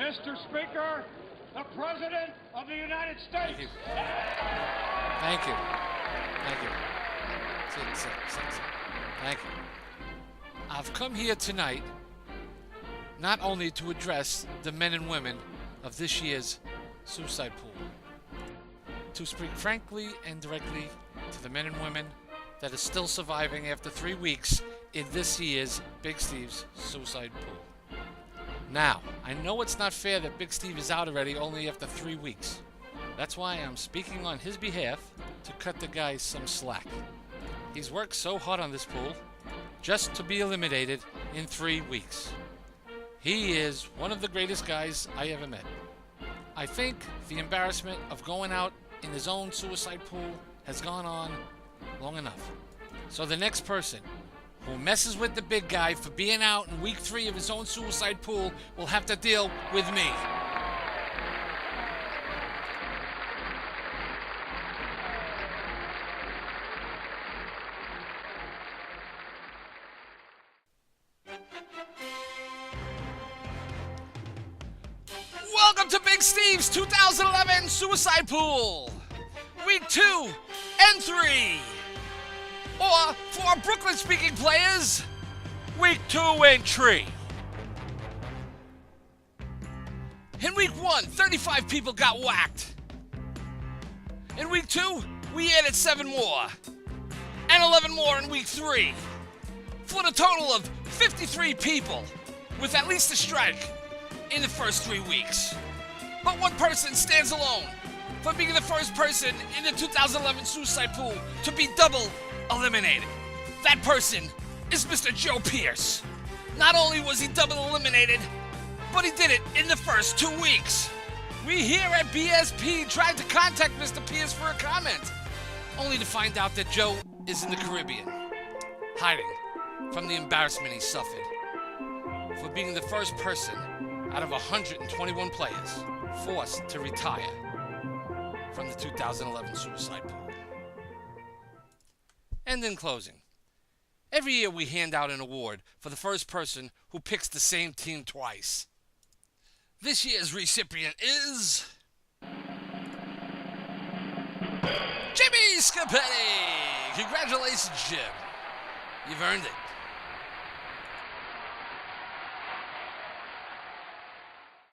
Mr. Speaker, the President of the United States. Thank you. Thank you. Sit. Thank you. I've come here tonight not only to address the men and women of this year's suicide pool, to speak frankly and directly to the men and women that are still surviving after 3 weeks in this year's Big Steve's suicide pool. Now, I know it's not fair that Big Steve is out already only after 3 weeks. That's why I'm speaking on his behalf to cut the guy some slack. He's worked so hard on this pool just to be eliminated in 3 weeks. He is one of the greatest guys I ever met. I think the embarrassment of going out in his own suicide pool has gone on long enough. So the next person who messes with the big guy for being out in week 3 of his own suicide pool will have to deal with me. Welcome to Big Steve's 2011 Suicide Pool, Week 2 and 3. Or, for our Brooklyn-speaking players, Week 2 and 3. In Week 1, 35 people got whacked. In Week 2, we added 7 more. And 11 more in Week 3. For the total of 53 people with at least a strike in the first 3 weeks. But one person stands alone for being the first person in the 2011 Suicide Pool to be double eliminated. That person is Mr. Joe Pierce. Not only was he double eliminated, but he did it in the first 2 weeks. We here at BSP tried to contact Mr. Pierce for a comment, only to find out that Joe is in the Caribbean, hiding from the embarrassment he suffered for being the first person out of 121 players forced to retire from the 2011 Suicide Pool. And in closing, every year we hand out an award for the first person who picks the same team twice. This year's recipient is Jimmy Scapetti. Congratulations, Jim. You've earned it.